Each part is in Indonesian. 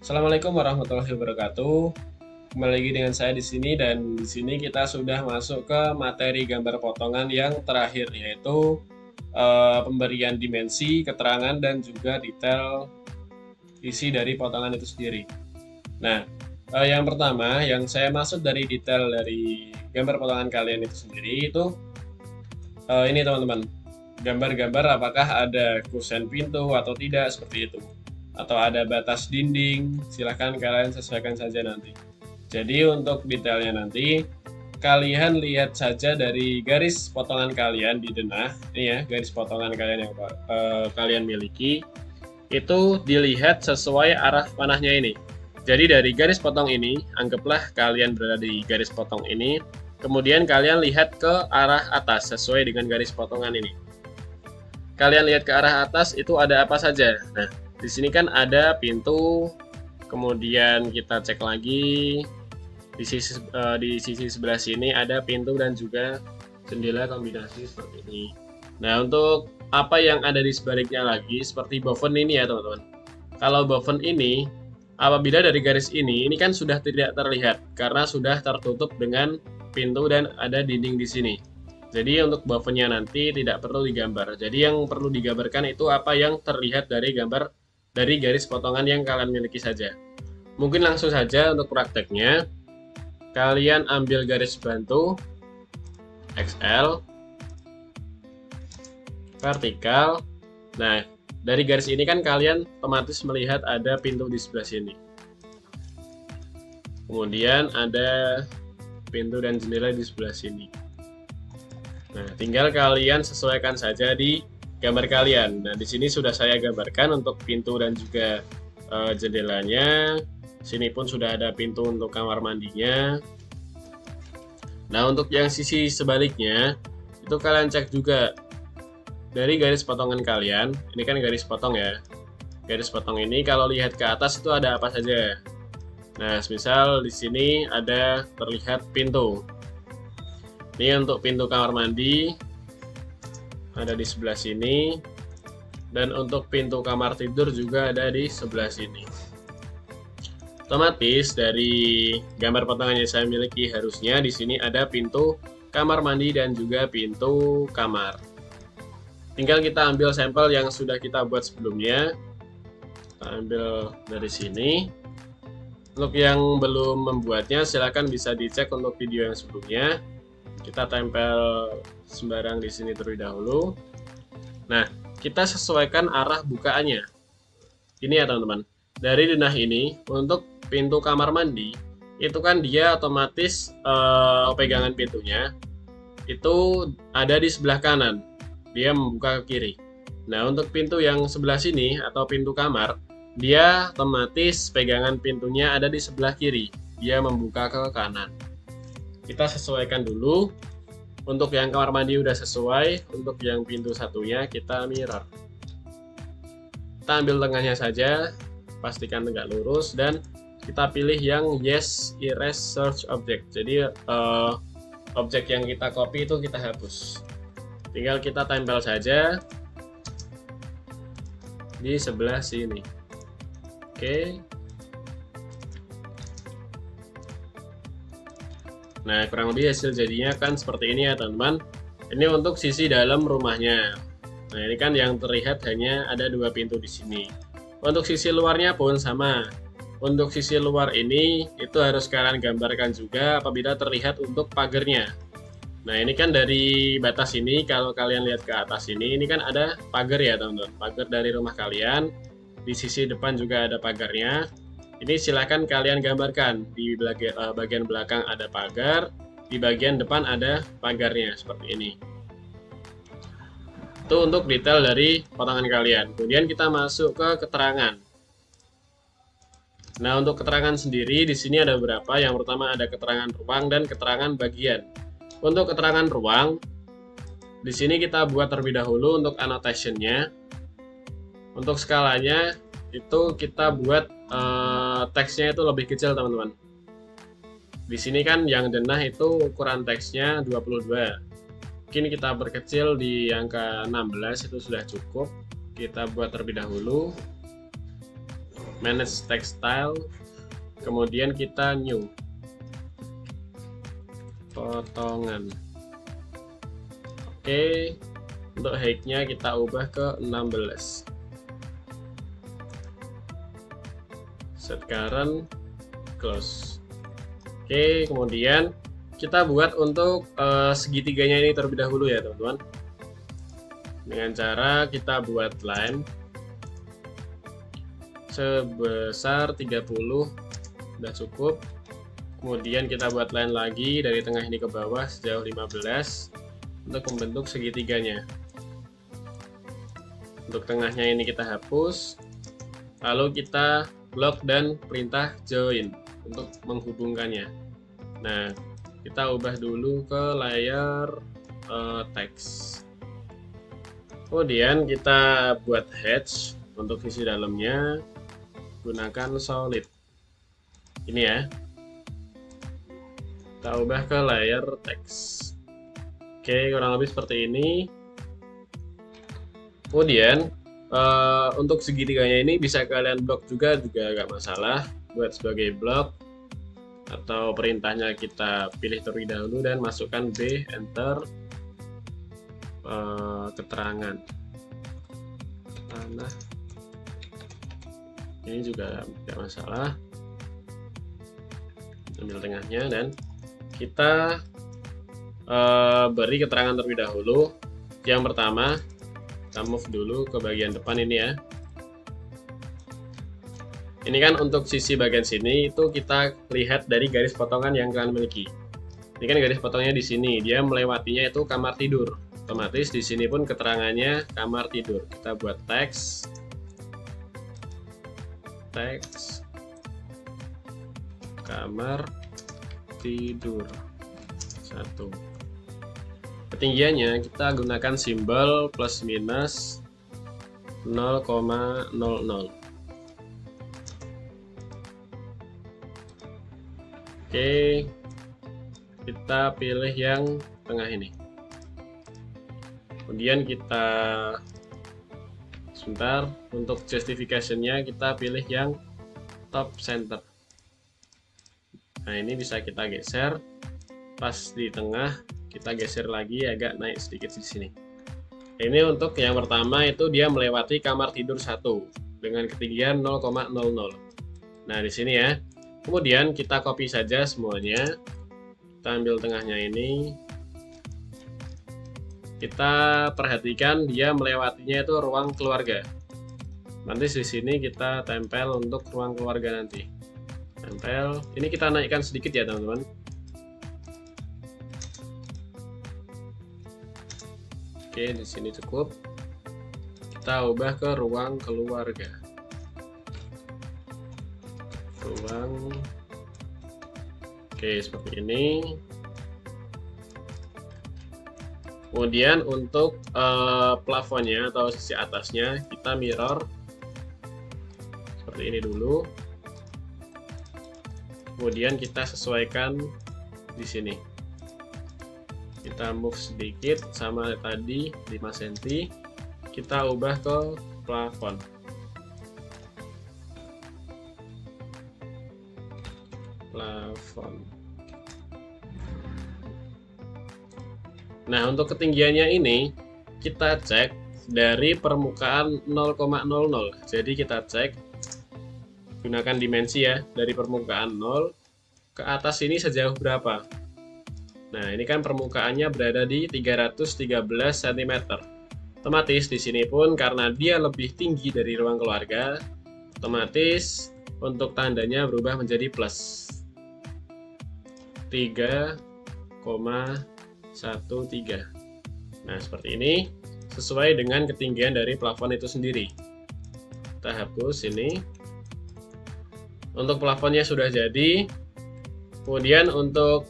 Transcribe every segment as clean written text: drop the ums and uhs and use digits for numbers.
Assalamualaikum warahmatullahi wabarakatuh. Kembali lagi dengan saya di sini dan di sini kita sudah masuk ke materi gambar potongan yang terakhir yaitu pemberian dimensi, keterangan dan juga detail isi dari potongan itu sendiri. Nah, yang pertama yang saya maksud dari detail dari gambar potongan kalian itu sendiri itu ini teman-teman. Gambar-gambar apakah ada kusen pintu atau tidak seperti itu. Atau ada batas dinding, silahkan kalian sesuaikan saja nanti. Jadi untuk detailnya nanti, kalian lihat saja dari garis potongan kalian di denah, ini ya, garis potongan kalian yang kalian miliki, itu dilihat sesuai arah panahnya ini. Jadi dari garis potong ini, anggaplah kalian berada di garis potong ini, kemudian kalian lihat ke arah atas sesuai dengan garis potongan ini. Kalian lihat ke arah atas itu ada apa saja. Nah, di sini kan ada pintu, kemudian kita cek lagi di sisi sebelah sini ada pintu dan juga jendela kombinasi seperti ini. Nah, untuk apa yang ada di sebaliknya lagi seperti boven ini ya teman-teman. Kalau boven ini apabila dari garis ini kan sudah tidak terlihat karena sudah tertutup dengan pintu dan ada dinding di sini. Jadi untuk bovennya nanti tidak perlu digambar. Jadi yang perlu digambarkan itu apa yang terlihat dari gambar dari garis potongan yang kalian miliki saja. Mungkin langsung saja untuk prakteknya. Kalian ambil garis bantu XL vertikal. Nah, dari garis ini kan kalian otomatis melihat ada pintu di sebelah sini. Kemudian ada pintu dan jendela di sebelah sini. Nah, tinggal kalian sesuaikan saja di gambar kalian. Nah, di sini sudah saya gambarkan untuk pintu dan juga jendelanya. Sini pun sudah ada pintu untuk kamar mandinya. Nah, untuk yang sisi sebaliknya, itu kalian cek juga dari garis potongan kalian. Ini kan garis potong ya. Garis potong ini kalau lihat ke atas itu ada apa saja. Nah, misal di sini ada terlihat pintu. Ini untuk pintu kamar mandi ada di sebelah sini, dan untuk pintu kamar tidur juga ada di sebelah sini. Otomatis dari gambar potongan yang saya miliki harusnya di sini ada pintu kamar mandi dan juga pintu kamar. Tinggal kita ambil sampel yang sudah kita buat sebelumnya. Kita ambil dari sini. Untuk yang belum membuatnya silahkan bisa dicek untuk video yang sebelumnya. Kita tempel sembarang di sini terlebih dahulu. Nah, kita sesuaikan arah bukaannya. Ini ya teman-teman. Dari denah ini untuk pintu kamar mandi itu kan dia otomatis pegangan pintunya itu ada di sebelah kanan. Dia membuka ke kiri. Nah, untuk pintu yang sebelah sini atau pintu kamar, dia otomatis pegangan pintunya ada di sebelah kiri. Dia membuka ke kanan. Kita sesuaikan dulu. Untuk yang kamar mandi udah sesuai, untuk yang pintu satunya kita mirror. Kita ambil tengahnya saja, pastikan tegak lurus, dan kita pilih yang yes erase search object. Jadi objek yang kita copy itu kita hapus. Tinggal kita tempel saja di sebelah sini. Oke. Nah, kurang lebih hasil jadinya kan seperti ini ya teman-teman. Ini untuk sisi dalam rumahnya. Nah, ini kan yang terlihat hanya ada dua pintu di sini. Untuk sisi luarnya pun sama. Untuk sisi luar ini itu harus kalian gambarkan juga apabila terlihat untuk pagarnya. Nah, ini kan dari batas ini, kalau kalian lihat ke atas ini kan ada pagar ya teman-teman. Pagar dari rumah kalian. Di sisi depan juga ada pagarnya. Ini silahkan kalian gambarkan. Di bagian belakang ada pagar, di bagian depan ada pagarnya seperti ini. Itu untuk detail dari potongan kalian. Kemudian kita masuk ke keterangan. Nah, untuk keterangan sendiri di sini ada beberapa. Yang pertama ada keterangan ruang dan keterangan bagian. Untuk keterangan ruang, di sini kita buat terlebih dahulu untuk annotation-nya. Untuk skalanya itu kita buat teksnya itu lebih kecil teman-teman. Di sini kan yang denah itu ukuran teksnya 22. Mungkin kita perkecil di angka 16 itu sudah cukup. Kita buat terlebih dahulu. manage text style, kemudian kita new potongan. Oke, untuk height-nya kita ubah ke 16. Set current, close. Oke, kemudian kita buat untuk segitiganya ini terlebih dahulu ya teman-teman. Dengan cara kita buat line sebesar 30, udah cukup. Kemudian kita buat line lagi dari tengah ini ke bawah sejauh 15 untuk membentuk segitiganya. Untuk tengahnya ini kita hapus, lalu kita blok dan perintah join untuk menghubungkannya. Nah, kita ubah dulu ke layar teks. Kemudian kita buat hatch untuk sisi dalamnya, gunakan solid. Ini ya. Kita ubah ke layar teks. Oke, kurang lebih seperti ini. Kemudian untuk segitiganya ini bisa kalian blok juga nggak masalah, buat sebagai blok, atau perintahnya kita pilih terlebih dahulu dan masukkan B, enter, keterangan tanah, ini juga nggak masalah. Ambil tengahnya dan kita beri keterangan terlebih dahulu. Yang pertama, kita move dulu ke bagian depan ini ya. Ini kan untuk sisi bagian sini itu kita lihat dari garis potongan yang kalian miliki. Ini kan garis potongnya di sini, dia melewatinya itu kamar tidur. Otomatis di sini pun keterangannya kamar tidur. Kita buat teks kamar tidur 1. Ketinggiannya kita gunakan simbol plus minus 0,00. Oke, kita pilih yang tengah ini. Kemudian kita sebentar, untuk justification-nya kita pilih yang top center. Nah, ini bisa kita geser pas di tengah. Kita geser lagi agak naik sedikit di sini. Ini untuk yang pertama itu dia melewati kamar tidur 1 dengan ketinggian 0,00. Nah, di sini ya. Kemudian kita copy saja semuanya. Kita ambil tengahnya ini. Kita perhatikan dia melewatinya itu ruang keluarga. Nanti di sini kita tempel untuk ruang keluarga nanti. Tempel. Ini kita naikkan sedikit ya, teman-teman. Oke, di sini cukup. Kita ubah ke ruang keluarga. Oke, seperti ini. Kemudian untuk plafonnya atau sisi atasnya kita mirror seperti ini dulu. Kemudian kita sesuaikan di sini. Kita move sedikit sama tadi 5 cm. Kita ubah ke plafon. Nah, untuk ketinggiannya ini kita cek dari permukaan 0,00. Jadi kita cek gunakan dimensi ya, dari permukaan 0 ke atas ini sejauh berapa. Nah, ini kan permukaannya berada di 313 cm. Otomatis di sini pun karena dia lebih tinggi dari ruang keluarga, otomatis untuk tandanya berubah menjadi plus 3,13. Nah, seperti ini sesuai dengan ketinggian dari plafon itu sendiri. Kita hapus ini. Untuk plafonnya sudah jadi. Kemudian untuk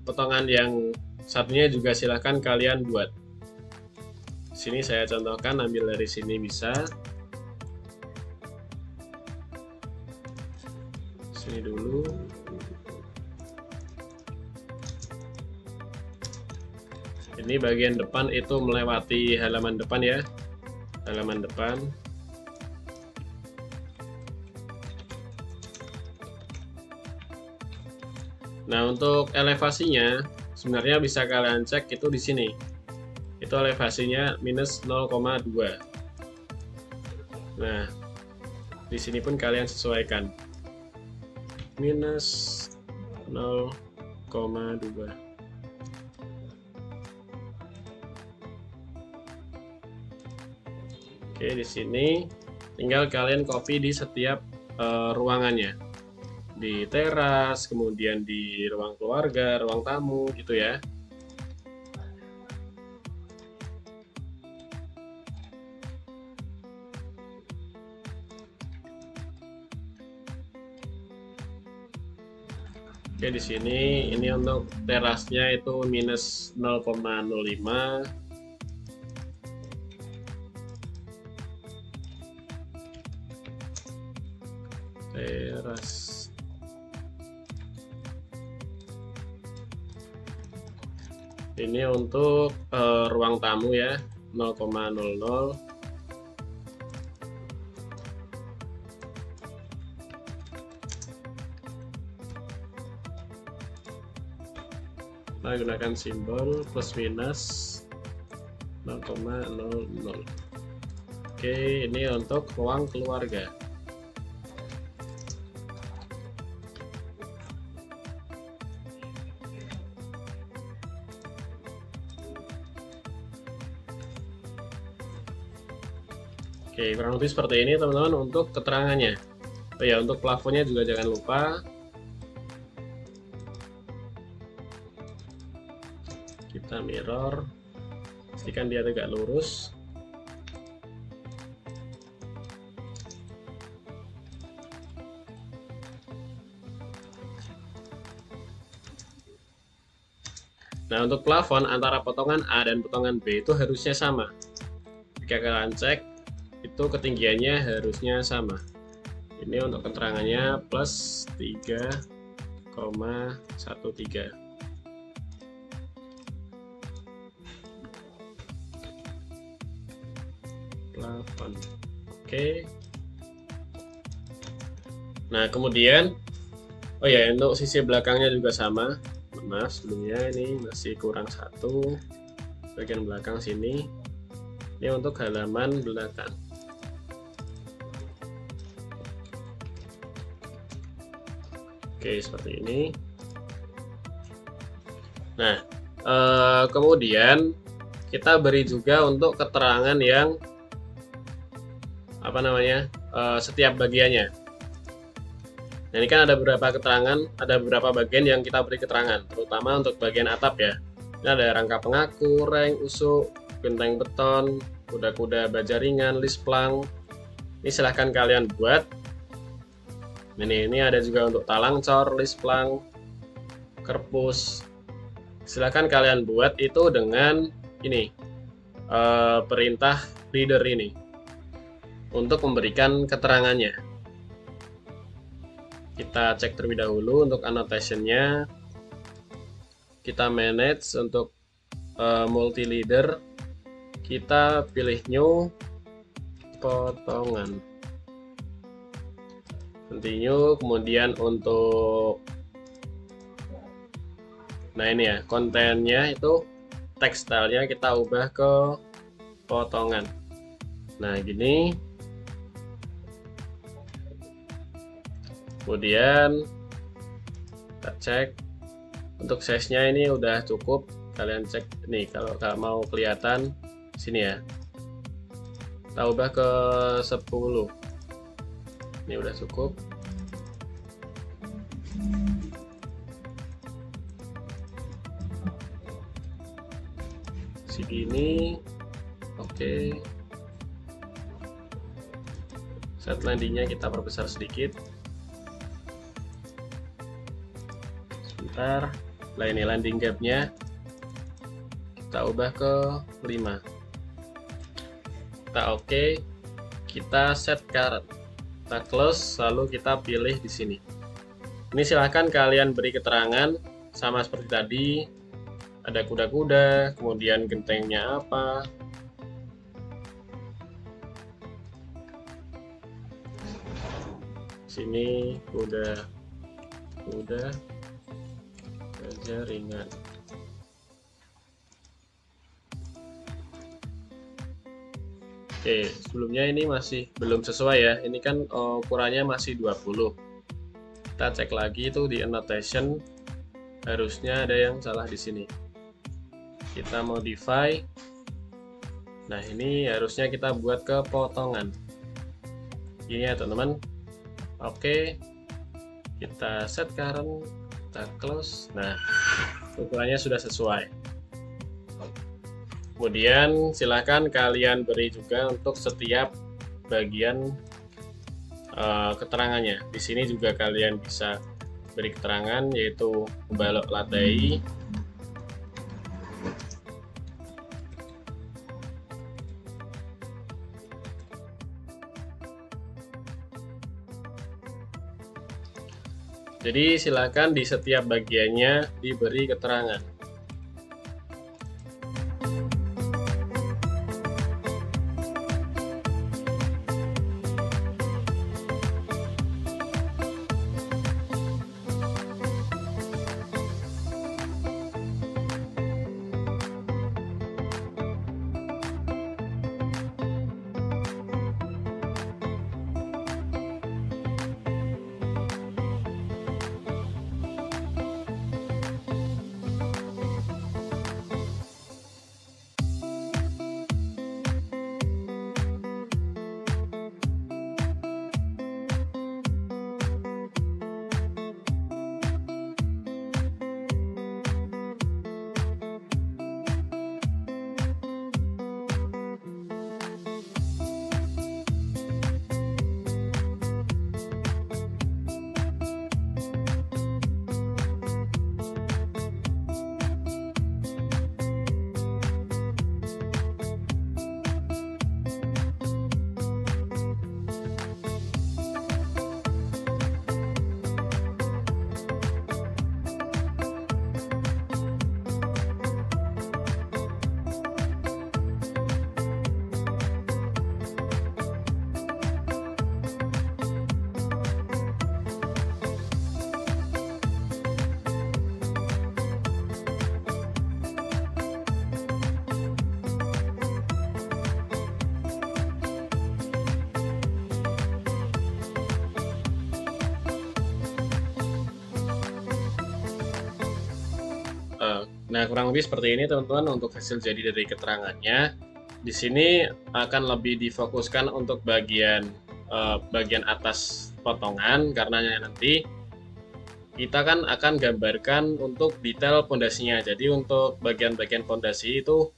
potongan yang satunya juga silahkan kalian buat. Sini saya contohkan, ambil dari sini bisa. Sini dulu. Ini bagian depan itu melewati halaman depan ya. Halaman depan. Nah, untuk elevasinya sebenarnya bisa kalian cek itu di sini. Itu elevasinya minus 0,2. Nah, di sini pun kalian sesuaikan. Minus 0,2. Oke, di sini tinggal kalian copy di setiap ruangannya. Di teras, kemudian di ruang keluarga, ruang tamu gitu ya. Oke, di sini ini untuk terasnya itu minus 0,05. Teras. Ini untuk ruang tamu ya, 0,00. Kita gunakan simbol plus minus 0,00. Oke, ini untuk ruang keluarga. Oke, kurang lebih seperti ini teman-teman untuk keterangannya. Oh ya, untuk plafonnya juga jangan lupa. Kita mirror, pastikan dia tegak lurus. Nah, untuk plafon antara potongan A dan potongan B itu harusnya sama. Jika kalian cek, itu ketinggiannya harusnya sama. Ini untuk keterangannya plus 3,13. Plafon. Oke. Nah, kemudian oh ya, untuk sisi belakangnya juga sama. Maaf, sebelumnya ini masih kurang satu. Bagian belakang sini. Ini untuk halaman belakang. Oke, seperti ini. Nah, kemudian kita beri juga untuk keterangan yang setiap bagiannya. Nah, ini kan ada beberapa keterangan, ada beberapa bagian yang kita beri keterangan, terutama untuk bagian atap ya. Ini ada rangka pengaku, reng, usuk, genteng beton, kuda-kuda baja ringan, list plank. Ini silahkan kalian buat. Ini ada juga untuk talang cor, list plank, kerpus. Silahkan kalian buat itu dengan ini perintah reader ini untuk memberikan keterangannya. Kita cek terlebih dahulu untuk annotation-nya. Kita manage untuk multi leader. Kita pilih new potongan. Continue, kemudian untuk ini ya, kontennya itu tekstilnya kita ubah ke potongan. Nah, gini. Kemudian kita cek untuk size-nya ini udah cukup. Kalian cek nih kalau mau kelihatan sini ya. Kita ubah ke 10. Ini udah cukup. Segini. Oke. Set landingnya kita perbesar sedikit. Sebentar. Nah, ini landing gap-nya kita ubah ke 5. Kita oke. Kita set current. Kita close, lalu kita pilih di sini. Ini silahkan kalian beri keterangan sama seperti tadi. Ada kuda-kuda, kemudian gentengnya apa. Sini kuda. jaringan. Oke, sebelumnya ini masih belum sesuai ya. Ini kan ukurannya masih 20. Kita cek lagi itu di annotation. Harusnya ada yang salah di sini. Kita modify. Nah, ini harusnya kita buat ke potongan. Ini ya, teman-teman. Oke. Kita set current, kita close. Nah, ukurannya sudah sesuai. Kemudian silahkan kalian beri juga untuk setiap bagian keterangannya. Di sini juga kalian bisa beri keterangan, yaitu pembalok latai, jadi silakan di setiap bagiannya diberi keterangan. Nah, kurang lebih seperti ini teman-teman untuk hasil jadi dari keterangannya. Di sini akan lebih difokuskan untuk bagian atas potongan, karena nanti kita kan akan gambarkan untuk detail pondasinya. Jadi untuk bagian-bagian pondasi itu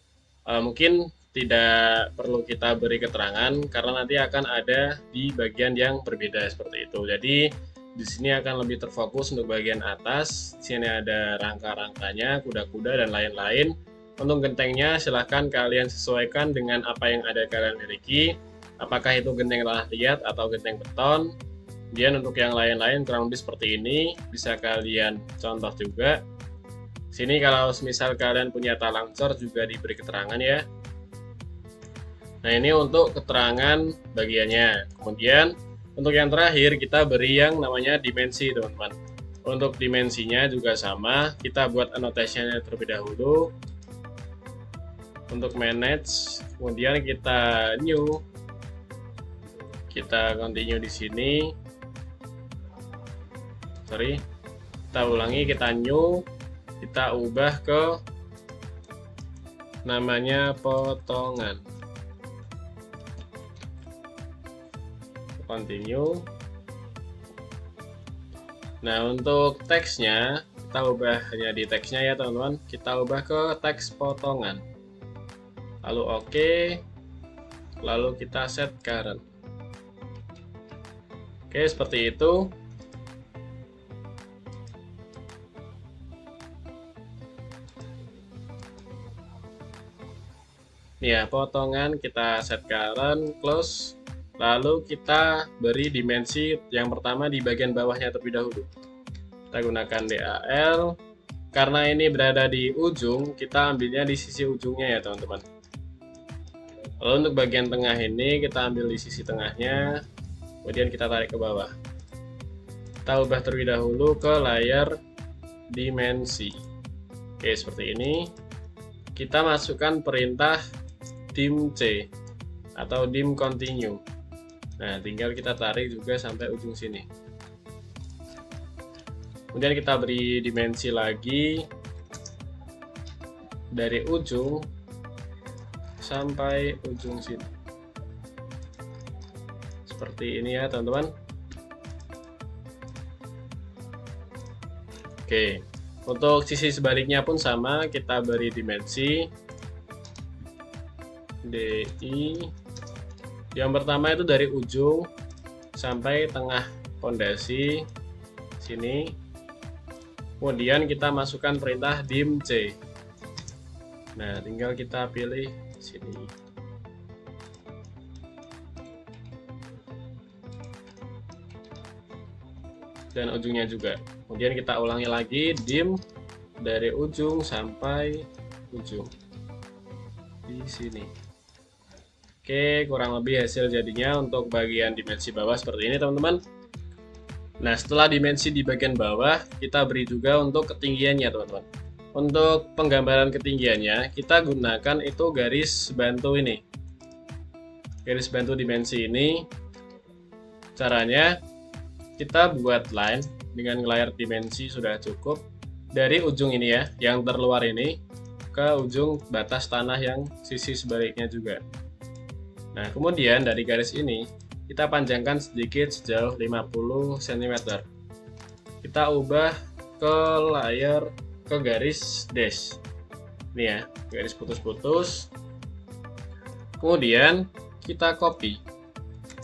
mungkin tidak perlu kita beri keterangan karena nanti akan ada di bagian yang berbeda seperti itu. Jadi di sini akan lebih terfokus untuk bagian atas. Di sini ada rangka-rangkanya, kuda-kuda dan lain-lain. Untuk gentengnya silahkan kalian sesuaikan dengan apa yang ada kalian miliki. Apakah itu genteng tanah liat atau genteng beton. Kemudian untuk yang lain-lain kurang lebih seperti ini, bisa kalian contoh juga. Sini kalau misal kalian punya talang cor juga diberi keterangan ya. Nah, ini untuk keterangan bagiannya. Kemudian untuk yang terakhir kita beri yang namanya dimensi, teman-teman. Untuk dimensinya juga sama, kita buat annotation-nya terlebih dahulu. Untuk manage, kemudian kita new. Kita continue di sini. Kita ulangi, kita new. Kita ubah ke namanya potongan. Continue. Nah, untuk teksnya kita ubah hanya di teksnya ya teman-teman. Kita ubah ke teks potongan. Lalu oke. Lalu kita set current. Oke, seperti itu. Ya, potongan kita set current, close. Lalu kita beri dimensi yang pertama di bagian bawahnya terlebih dahulu. Kita gunakan DAL. Karena ini berada di ujung, kita ambilnya di sisi ujungnya ya teman-teman. Lalu untuk bagian tengah ini kita ambil di sisi tengahnya. Kemudian kita tarik ke bawah. Kita ubah terlebih dahulu ke layar dimensi. Oke, seperti ini. Kita masukkan perintah dim C atau dim continue. Nah, tinggal kita tarik juga sampai ujung sini. Kemudian kita beri dimensi lagi dari ujung sampai ujung sini. Seperti ini ya, teman-teman. Oke. Untuk sisi sebaliknya pun sama, kita beri dimensi DI. Yang pertama itu dari ujung sampai tengah fondasi sini. Kemudian kita masukkan perintah dim C. Nah, tinggal kita pilih sini. Dan ujungnya juga. Kemudian kita ulangi lagi dim dari ujung sampai ujung di sini. Oke, kurang lebih hasil jadinya untuk bagian dimensi bawah seperti ini, teman-teman. Nah, setelah dimensi di bagian bawah, kita beri juga untuk ketinggiannya, teman-teman. Untuk penggambaran ketinggiannya, kita gunakan itu garis bantu ini. Garis bantu dimensi ini. Caranya, kita buat line dengan layar dimensi sudah cukup dari ujung ini ya, yang terluar ini ke ujung batas tanah yang sisi sebaliknya juga. Nah, kemudian dari garis ini kita panjangkan sedikit sejauh 50 cm. Kita ubah ke layar ke garis dash. Ini ya, garis putus-putus. Kemudian kita copy.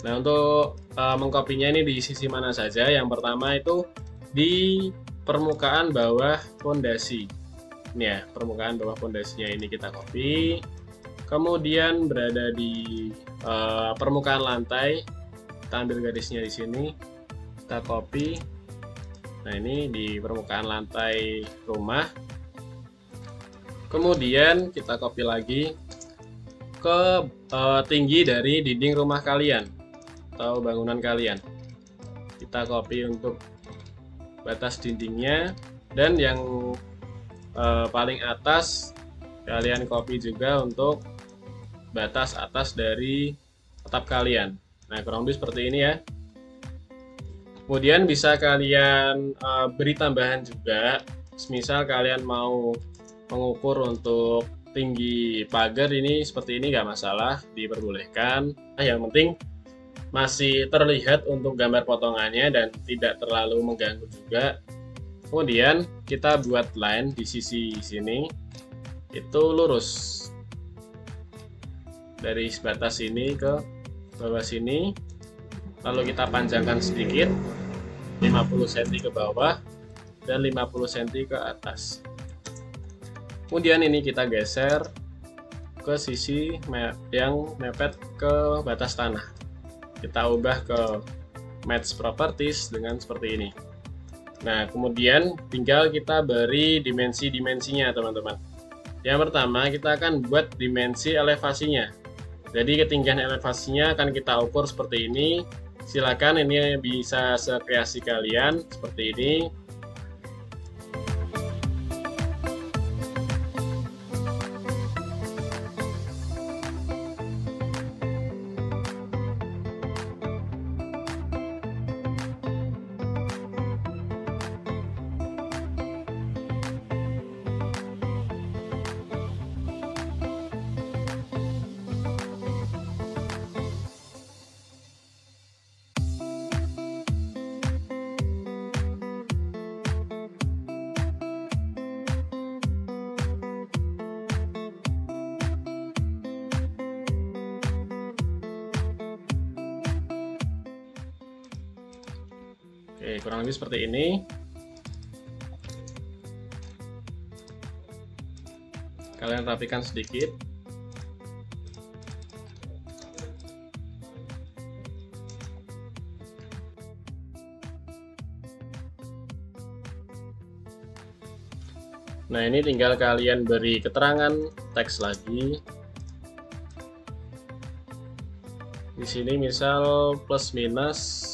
Nah, untuk mengkopinya ini di sisi mana saja? Yang pertama itu di permukaan bawah fondasi. Ini ya, permukaan bawah fondasinya ini kita copy. Kemudian berada di permukaan lantai, kita ambil garisnya di sini, kita copy. Nah, ini di permukaan lantai rumah. Kemudian kita copy lagi ke tinggi dari dinding rumah kalian atau bangunan kalian. Kita copy untuk batas dindingnya, dan yang paling atas kalian copy juga untuk batas atas dari atap kalian. Nah, kurang lebih seperti ini ya. Kemudian bisa kalian beri tambahan juga, misal kalian mau mengukur untuk tinggi pagar ini seperti ini, nggak masalah, diperbolehkan. Nah, yang penting masih terlihat untuk gambar potongannya dan tidak terlalu mengganggu juga. Kemudian kita buat line di sisi sini itu lurus dari batas ini ke bawah sini, lalu kita panjangkan sedikit 50 cm ke bawah dan 50 cm ke atas. Kemudian ini kita geser ke sisi yang mepet ke batas tanah. Kita ubah ke match properties dengan seperti ini. Nah, kemudian tinggal kita beri dimensi-dimensinya, teman-teman. Yang pertama, kita akan buat dimensi elevasinya. Jadi ketinggian elevasinya akan kita ukur seperti ini. Silakan, ini bisa sekreasi kalian seperti ini. Oke, kurang lebih seperti ini. Kalian rapikan sedikit. Nah, ini tinggal kalian beri keterangan teks lagi. Di sini misal plus minus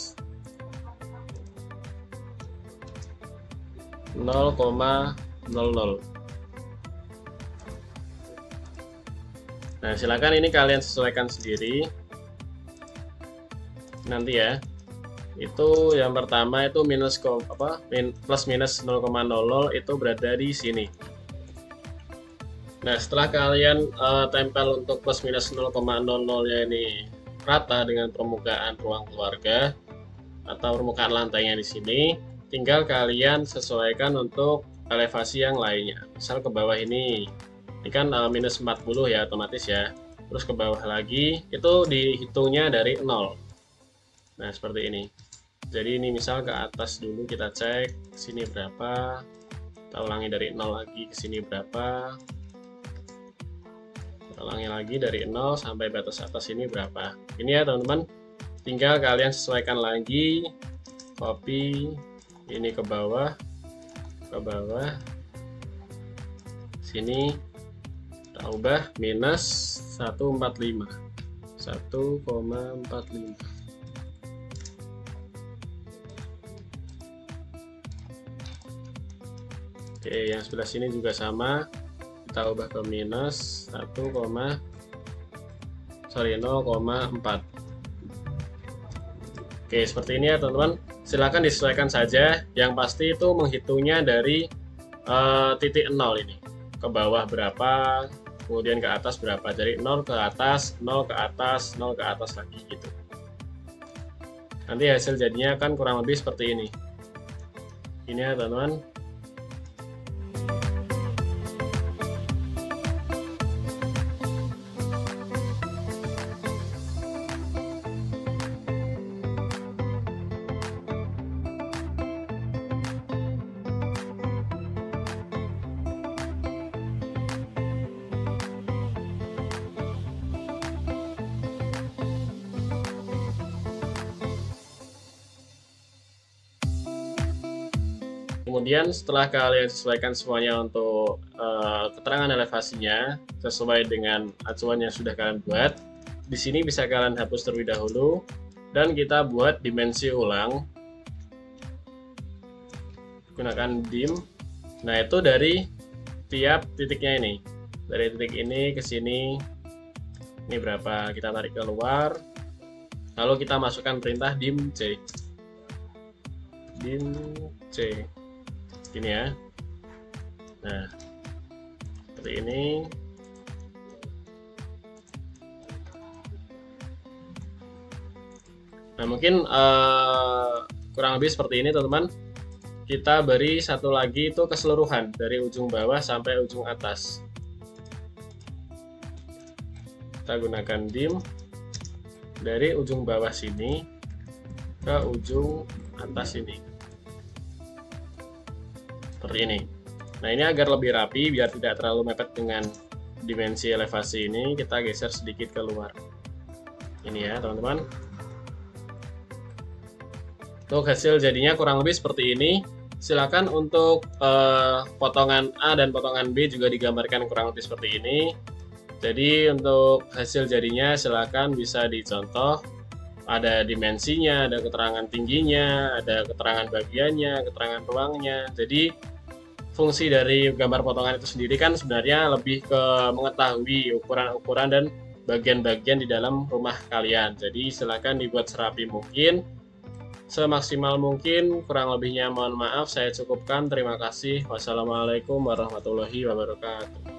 0,00. Nah, silakan ini kalian sesuaikan sendiri nanti ya. Itu yang pertama itu plus minus 0,00 itu berada di sini. Nah, setelah kalian tempel untuk plus minus 0,00-nya ini rata dengan permukaan ruang keluarga atau permukaan lantainya di sini, tinggal kalian sesuaikan untuk elevasi yang lainnya. Misal ke bawah ini kan minus 40 ya otomatis ya. Terus ke bawah lagi itu dihitungnya dari 0. Nah, seperti ini. Jadi ini misal ke atas dulu kita cek sini berapa. Kita ulangi dari 0 lagi ke sini berapa. Kita ulangi lagi dari 0 sampai batas atas ini berapa. Ini ya teman-teman. Tinggal kalian sesuaikan lagi. Copy ini ke bawah. Ke bawah. Sini kita ubah minus 145. 1,45. Oke, yang sebelah sini juga sama. Kita ubah ke minus 0,4. Oke, seperti ini ya teman-teman. Silakan disesuaikan saja. Yang pasti itu menghitungnya dari titik 0 ini. Ke bawah berapa, kemudian ke atas berapa. Jadi 0 ke atas, 0 ke atas, 0 ke atas lagi gitu. Nanti hasil jadinya akan kurang lebih seperti ini. Ini ya teman-teman. Kemudian setelah kalian sesuaikan semuanya untuk keterangan elevasinya sesuai dengan acuan yang sudah kalian buat, di sini bisa kalian hapus terlebih dahulu dan kita buat dimensi ulang. Gunakan dim. Nah, itu dari tiap titiknya ini. Dari titik ini ke sini. Ini berapa? Kita tarik keluar. Lalu kita masukkan perintah dim C. Dim C. Ini ya. Nah, seperti ini. Nah, mungkin kurang lebih seperti ini teman-teman. Kita beri satu lagi itu keseluruhan dari ujung bawah sampai ujung atas. Kita gunakan dim dari ujung bawah sini ke ujung atas ini. Seperti ini. Nah, ini agar lebih rapi biar tidak terlalu mepet dengan dimensi elevasi ini, kita geser sedikit keluar. Ini ya teman-teman. Untuk hasil jadinya kurang lebih seperti ini. Silakan untuk potongan A dan potongan B juga digambarkan kurang lebih seperti ini. Jadi untuk hasil jadinya silakan bisa dicontoh. Ada dimensinya, ada keterangan tingginya, ada keterangan bagiannya, keterangan ruangnya. Jadi fungsi dari gambar potongan itu sendiri kan sebenarnya lebih ke mengetahui ukuran-ukuran dan bagian-bagian di dalam rumah kalian. Jadi silakan dibuat serapi mungkin, semaksimal mungkin. Kurang lebihnya mohon maaf, saya cukupkan. Terima kasih. Wassalamualaikum warahmatullahi wabarakatuh.